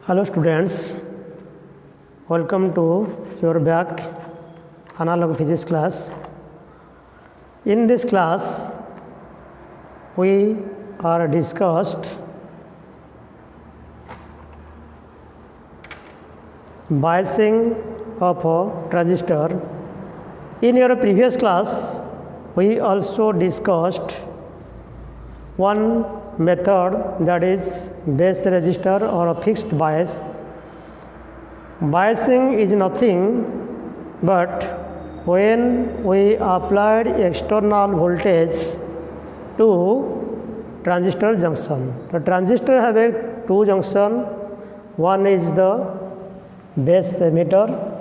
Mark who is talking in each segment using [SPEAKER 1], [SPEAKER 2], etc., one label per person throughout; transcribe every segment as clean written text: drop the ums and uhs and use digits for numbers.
[SPEAKER 1] Hello students, welcome to your back analog physics class. In this class, we are discussed biasing of a transistor. In your previous class, we also discussed one method, that is base resistor or a fixed bias. Biasing is nothing but when we applied external voltage to transistor junction. The transistor have a two junction. One is the base emitter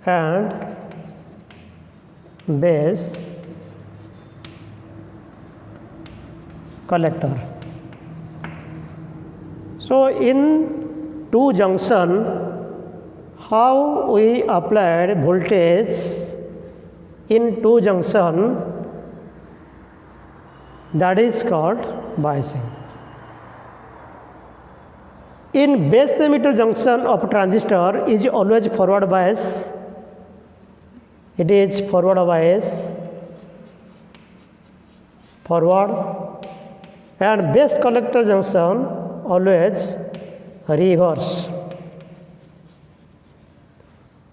[SPEAKER 1] and base collector. So in two junction, how we applied voltage in two junction, that is called biasing. In base emitter junction of transistor is always forward bias. It is forward bias, forward, and base collector junction always reverse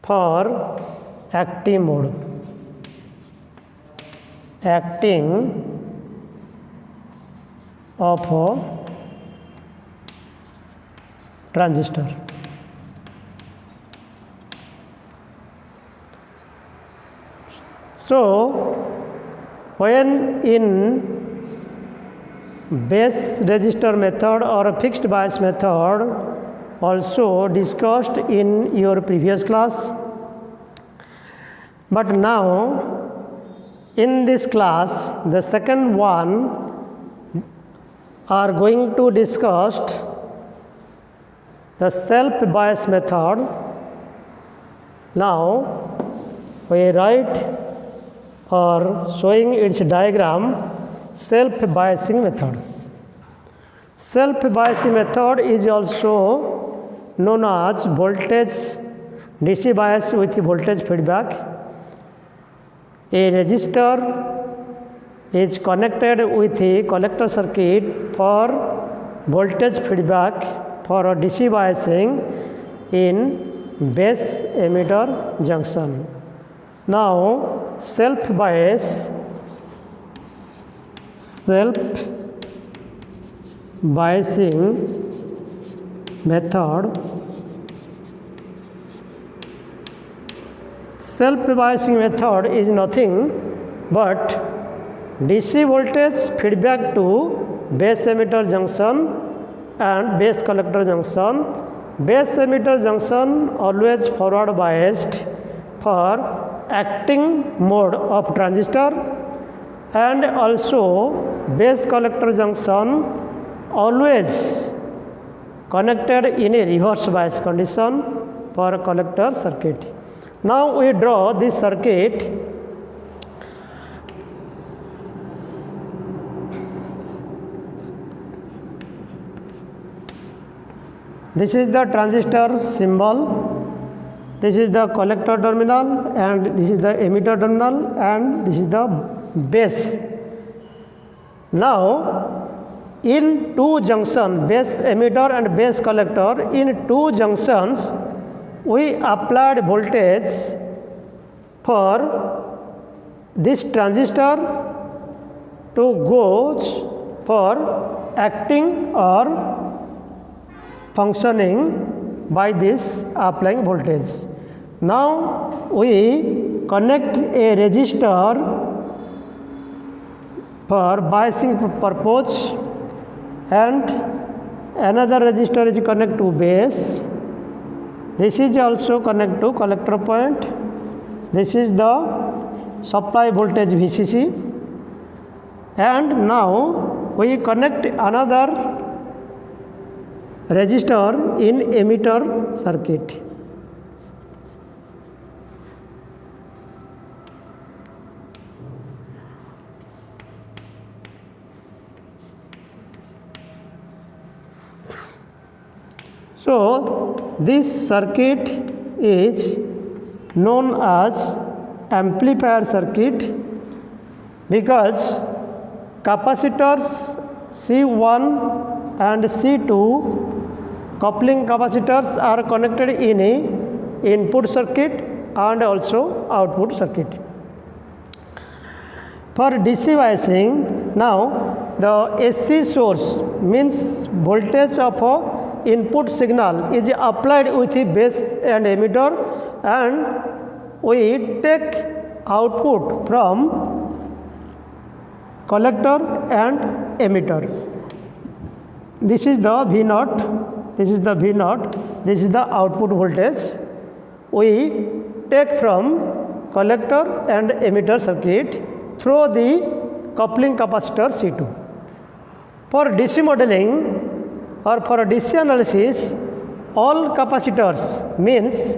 [SPEAKER 1] for active mode. Acting of a transistor. So, when in base resistor method or a fixed bias method also discussed in your previous class, but now in this class the second one are going to discuss the self bias method. Now we write or showing its diagram, self biasing method. Self biasing method is also known as voltage DC bias with voltage feedback. A resistor is connected with a collector circuit for voltage feedback for a DC biasing in base emitter junction. Now self biasing method. Self biasing method is nothing but DC voltage feedback to base emitter junction and base collector junction. Base emitter junction always forward biased for acting mode of transistor, and also base collector junction always connected in a reverse bias condition for collector circuit. Now we draw this circuit. This is the transistor symbol. This is the collector terminal and this is the emitter terminal and this is the base. Now in two junction, base emitter and base collector, in two junctions we applied voltage for this transistor to go for acting or functioning by this applying voltage. Now we connect a resistor for biasing purpose and another resistor is connected to base. This is also connected to collector point. This is the supply voltage VCC, and now we connect another resistor in emitter circuit. So this circuit is known as amplifier circuit because capacitors C1 and C2 coupling capacitors are connected in a input circuit and also output circuit. For DC biasing, now the AC source means voltage of a input signal is applied with a base and emitter, and we take output from collector and emitter. This is the V0, this is the V0, this is the output voltage we take from collector and emitter circuit through the coupling capacitor C2. For DC modeling or for DC analysis, all capacitors means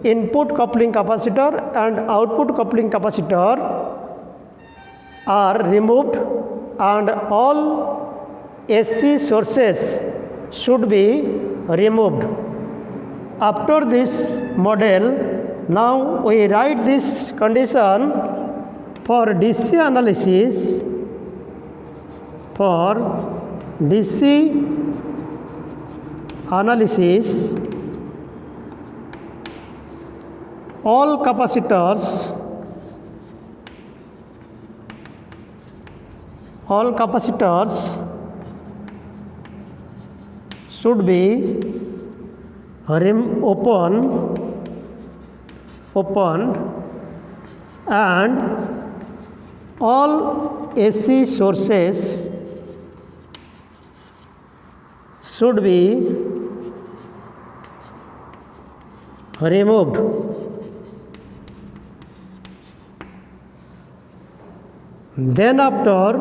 [SPEAKER 1] input coupling capacitor and output coupling capacitor are removed, and all AC sources should be removed. After this model, now we write this condition for DC analysis. For DC analysis, all capacitors should be opened, and all AC sources should be removed. Then after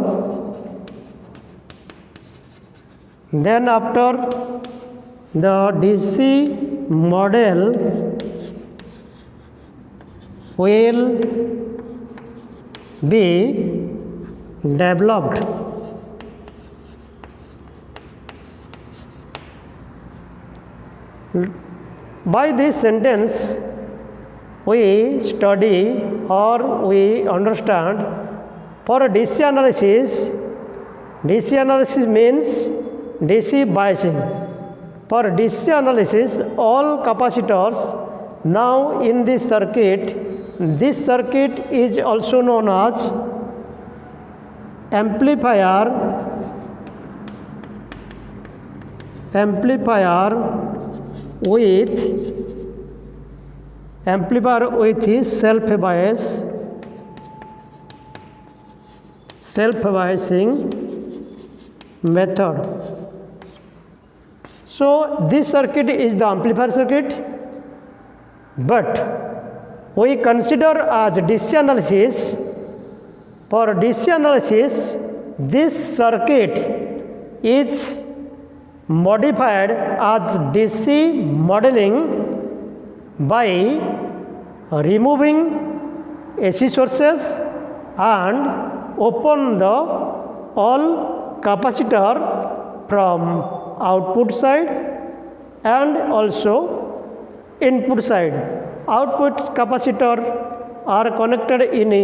[SPEAKER 1] the DC model will be developed. By this sentence, we study or we understand for DC analysis means DC biasing. For DC analysis, all capacitors now in this circuit is also known as amplifier with self-biasing method. So this circuit is the amplifier circuit, but we consider as DC analysis. For DC analysis, this circuit is modified as DC modeling by removing AC sources and open the all capacitor from output side and also input side. Output capacitor are connected in a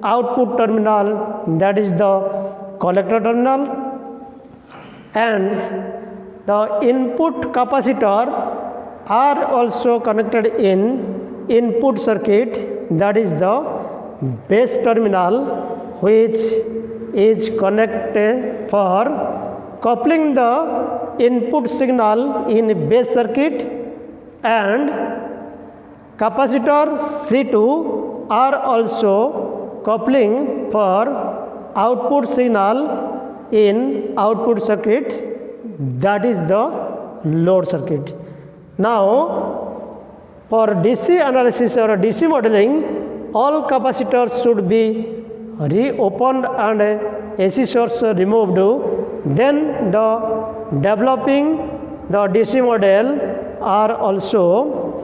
[SPEAKER 1] output terminal, that is the collector terminal, and the input capacitor are also connected in input circuit, that is the base terminal, which is connected for coupling the input signal in base circuit, and capacitor C2 are also coupling for output signal in output circuit, that is the load circuit. Now for DC analysis or DC modeling, all capacitors should be reopened and AC source removed. Then the developing the DC model are also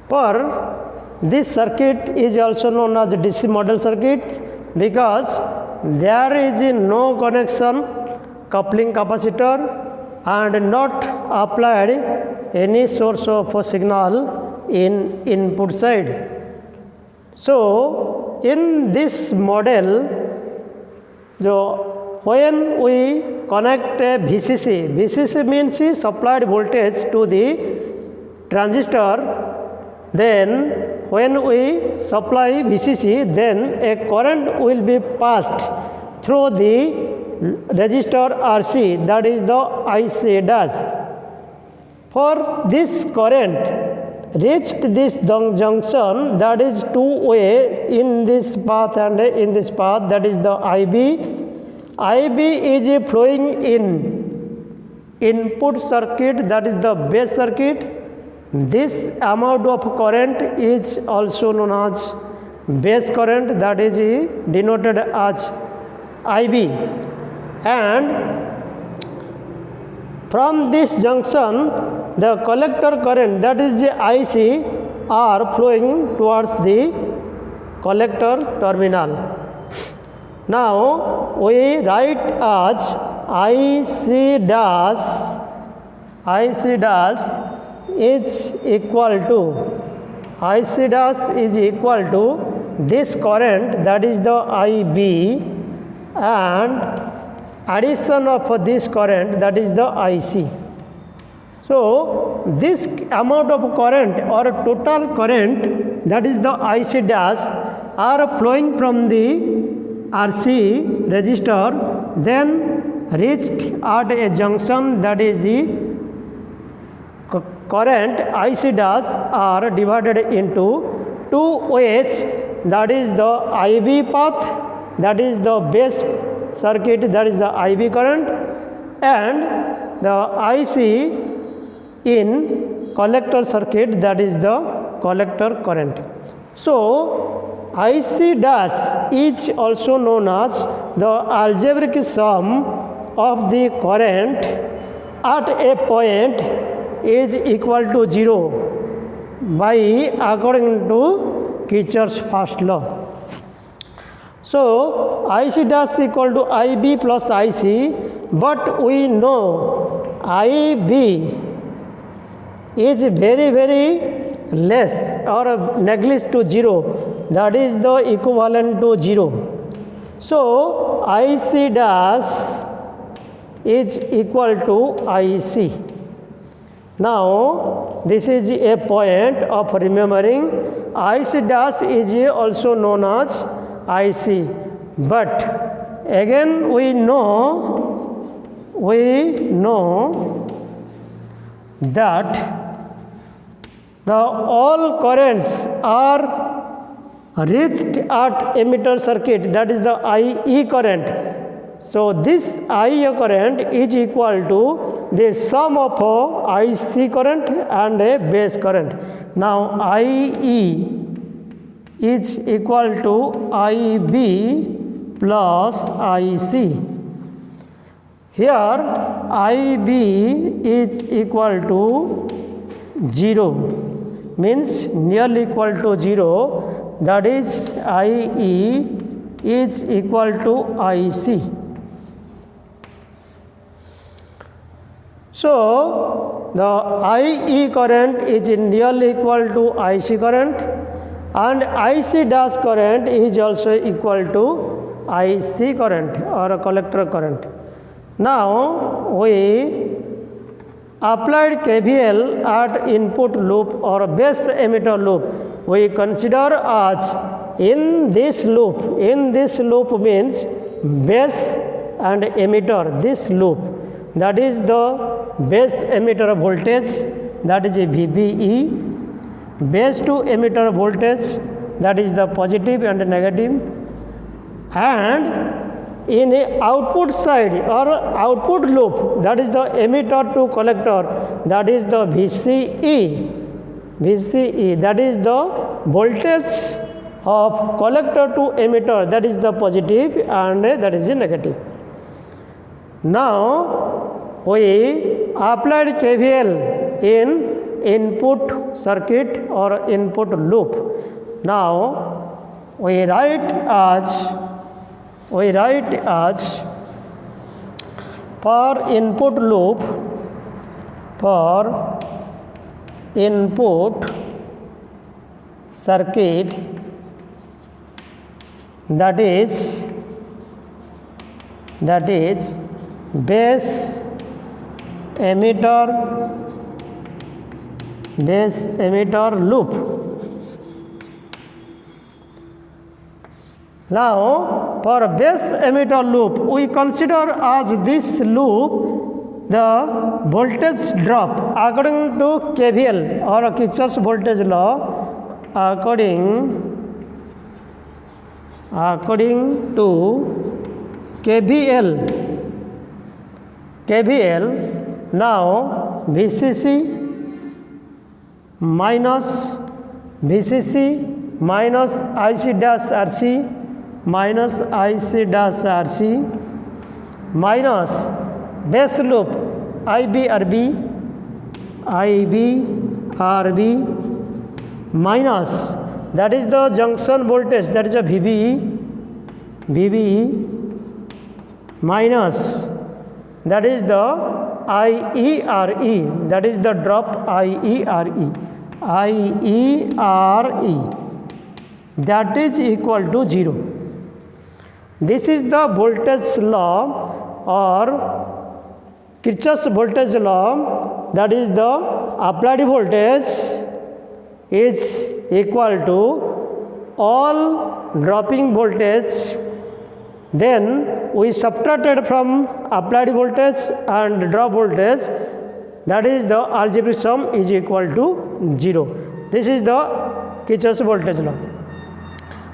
[SPEAKER 1] For this circuit is also known as DC model circuit because there is no connection coupling capacitor and not applied any source of signal in input side. So in this model, when we connect a VCC means supplied voltage to the transistor. Then when we supply VCC, then a current will be passed through the resistor RC, that is the IC dash. For this current reached this junction, that is two-way in this path and in this path, that is the IB. IB is flowing in input circuit, that is the base circuit. This amount of current is also known as base current, that is denoted as IB. And from this junction, the collector current, that is the IC, are flowing towards the collector terminal. Now we write as IC dash is equal to this current, that is the IB, and addition of this current, that is the IC. So this amount of current or total current, that is the IC dash, are flowing from the RC resistor, then reached at a junction, that is the current IC dash are divided into two ways, that is the IB path, that is the base circuit, that is the IB current, and the IC in collector circuit, that is the collector current. So IC dash is also known as the algebraic sum of the current at a point is equal to 0 by according to Kirchhoff's first law. So IC dash equal to IB plus IC, but we know IB is very less or neglect to 0, that is the equivalent to 0. So IC dash is equal to IC. Now this is a point of remembering. IC dash is also known as IC, but again we know that the all currents are reached at emitter circuit, that is the IE current. So this IE current is equal to the sum of IC current and a base current. Now IE is equal to IB plus IC. Here IB is equal to 0, means nearly equal to 0, that is IE is equal to IC. So the IE current is nearly equal to IC current, and IC dash current is also equal to IC current or a collector current. Now we applied KVL at input loop or base emitter loop. We consider as in this loop means base and emitter, this loop, that is the base emitter voltage, that is a VBE, base to emitter voltage, that is the positive and negative, and in a output side or output loop, that is the emitter to collector, that is the VCE, that is the voltage of collector to emitter, that is the positive and that is the negative. Now we applied KVL in input circuit or input loop. Now we write as for input loop, for input circuit, that is base emitter loop. Now for base emitter loop, we consider as this loop the voltage drop according to KVL or Kirchhoff's voltage law. According to KVL, now VCC minus IC dash RC minus base loop IBRB minus, that is the junction voltage, that is a VBE minus, that is the IERE, that is the drop IERE, that is equal to 0. This is the voltage law or Kirchhoff's voltage law, that is the applied voltage is equal to all dropping voltage, then we subtracted from applied voltage and drop voltage, that is the algebraic sum is equal to 0. This is the Kirchhoff's voltage law.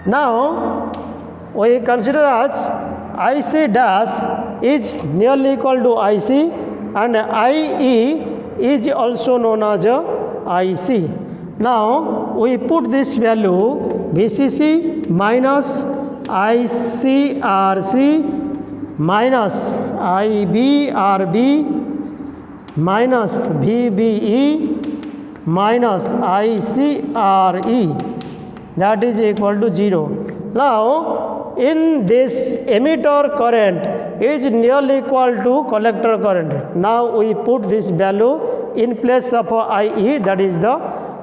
[SPEAKER 1] Now we consider as IC dash is nearly equal to IC and IE is also known as IC. Now we put this value VCC minus ICRC minus IBRB minus VBE minus ICRE, that is equal to 0. Now in this emitter current is nearly equal to collector current. Now we put this value in place of IE, that is the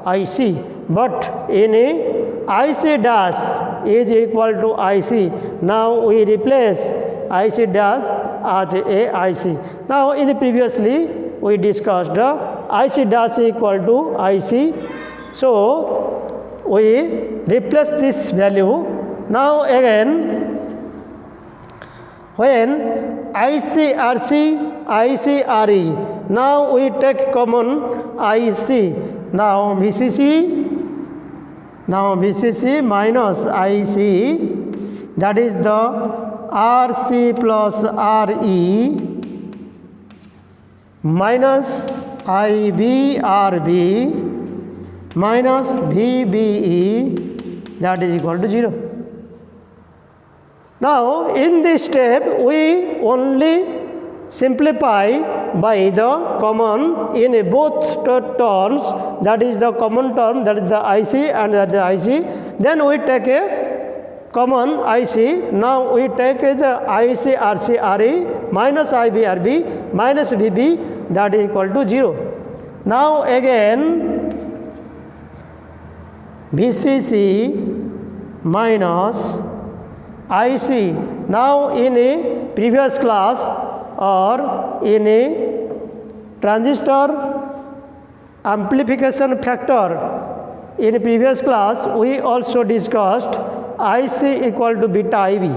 [SPEAKER 1] IC, but in IC dash is equal to IC. Now we replace IC dash as a IC. Now in previously we discussed IC dash equal to IC. So we replace this value. Now again when ICRC, ICRE, now we take common IC. Now VCC minus IC, that is the RC plus RE minus IBRB minus VBE, that is equal to 0. Now in this step we only simplify by the common in both terms, that is the common term, that is the IC and that is the IC. Then we take a common IC. Now we take the IC RC RE minus IBRB minus VB, that is equal to 0. Now again VCC minus IC. Now in a previous class or in a transistor amplification factor in previous class we also discussed IC equal to beta IB.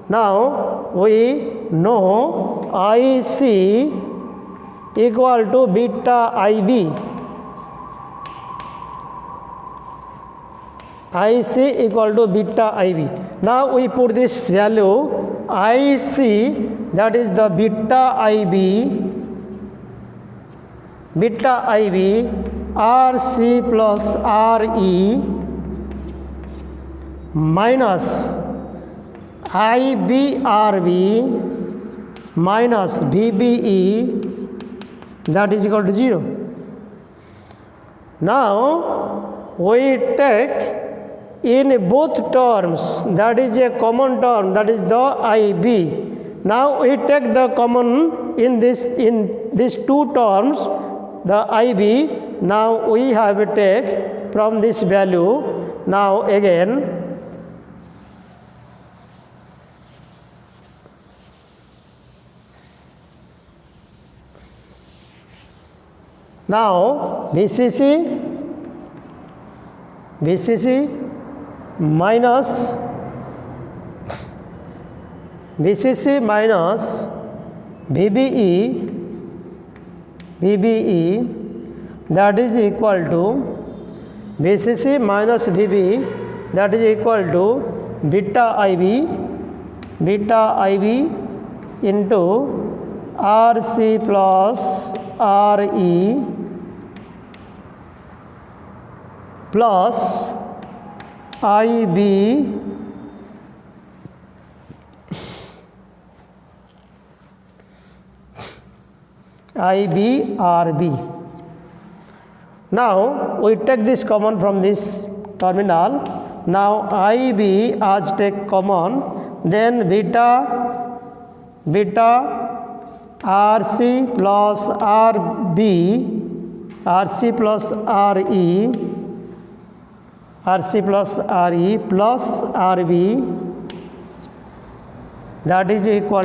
[SPEAKER 1] Now we know IC equal to beta IB. IC equal to beta IB. Now we put this value IC, that is the beta IB RC plus RE minus IBRB minus VBE, that is equal to 0. Now we take in both terms, that is a common term, that is the IB. Now we take the common in these two terms, the IB. Now we have to take from this value. Now again, now VCC minus VBE that is equal to VCC minus VBE that is equal to beta IB into RC plus RE plus IB RB. Now we take this common from this terminal. Now IB as take common, then beta RC plus RB, RC plus RE plus RB, that is equal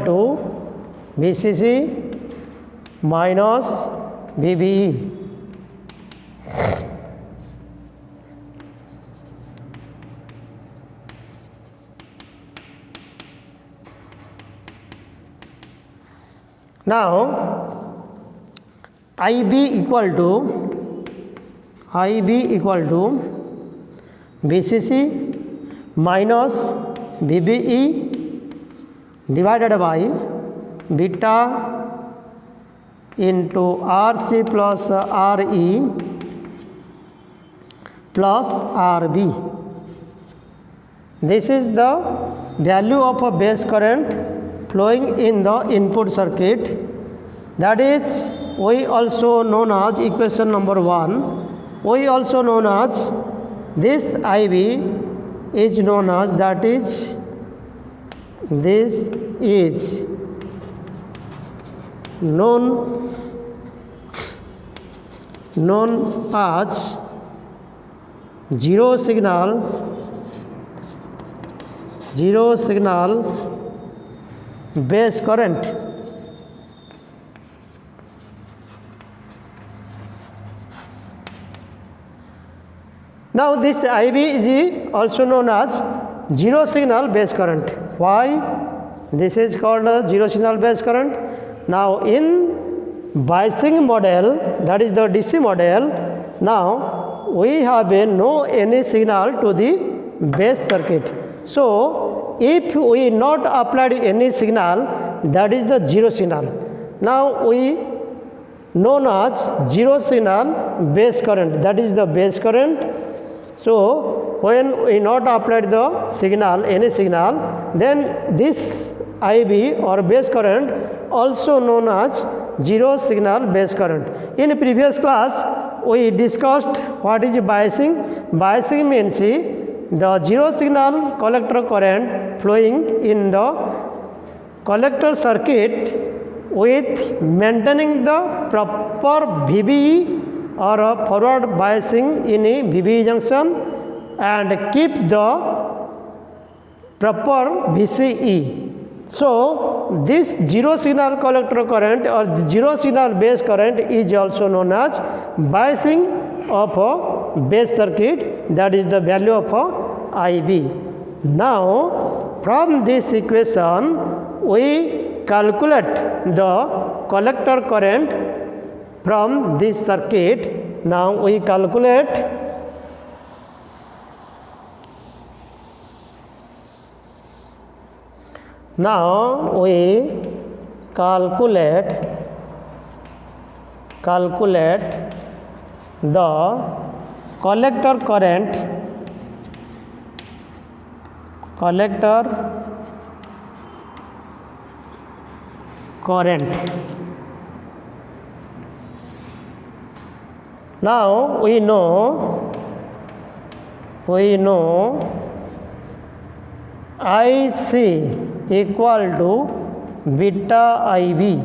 [SPEAKER 1] to VCC minus VBE. Now IB equal to VCC minus VBE divided by beta into RC plus RE plus RB. This is the value of a base current flowing in the input circuit. That is we also known as equation number 1. We also known as this IB is known as, that is this is known as zero signal base current. Now this IB is also known as zero signal base current. Why this is called a zero signal base current? Now in biasing model, that is the DC model, now we have no any signal to the base circuit. So if we not applied any signal, that is the zero signal. Now we known as zero signal base current, that is the base current. So when we not applied the signal, any signal, then this IB or base current also known as zero signal base current. In previous class we discussed what is biasing. Biasing means the zero signal collector current flowing in the collector circuit with maintaining the proper VBE or a forward biasing in a VBE junction and keep the proper VCE. So this zero signal collector current or zero signal base current is also known as biasing of a base circuit, that is the value of a IB. Now from this equation we calculate the collector current from this circuit. Now we calculate the collector current Now we know IC equal to beta IB.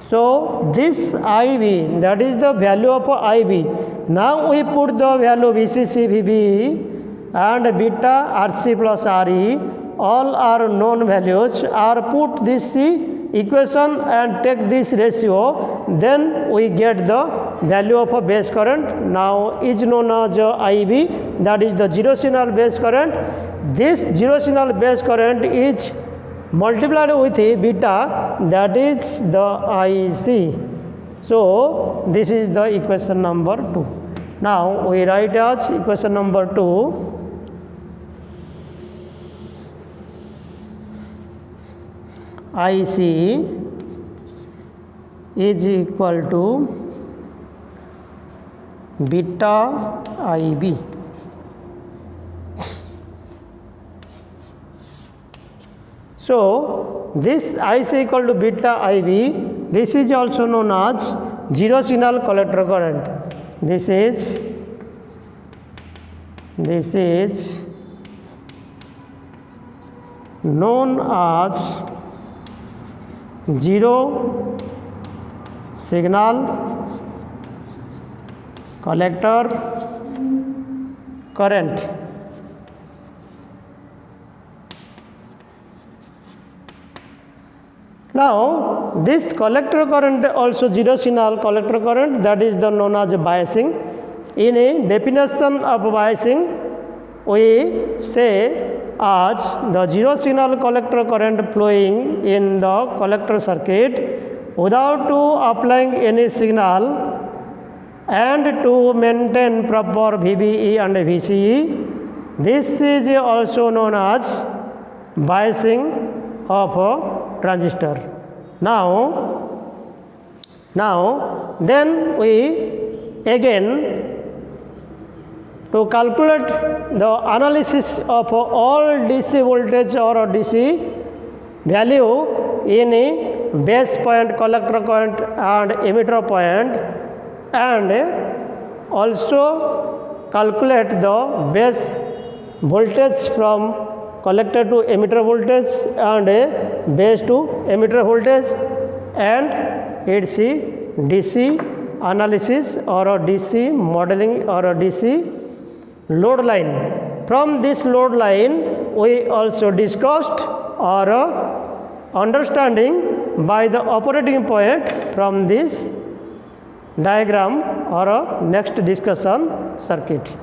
[SPEAKER 1] So this IB, that is the value of IB. Now we put the value VCC VB and beta RC plus RE, all are known values, are put this equation and take this ratio, then we get the value of a base current. Now is known as IB, that is the zero signal base current. This zero signal base current is multiplied with beta, that is the IC. So this is the equation number 2. Now we write as equation number 2. IC is equal to beta IB. So this IC equal to beta IB, this is also known as zero signal collector current. This is known as zero signal collector current. Now this collector current also zero signal collector current, that is the known as biasing. In a definition of biasing, we say as the zero signal collector current flowing in the collector circuit without applying any signal and to maintain proper VBE and VCE. This is also known as biasing of a transistor. Now then we again to calculate the analysis of all DC voltage or DC value in a base point, collector point and emitter point, and also calculate the base voltage from collector to emitter voltage and base to emitter voltage, and its DC analysis or a DC modeling or a DC load line. From this load line we also discussed or understanding by the operating point from this diagram or next discussion circuit.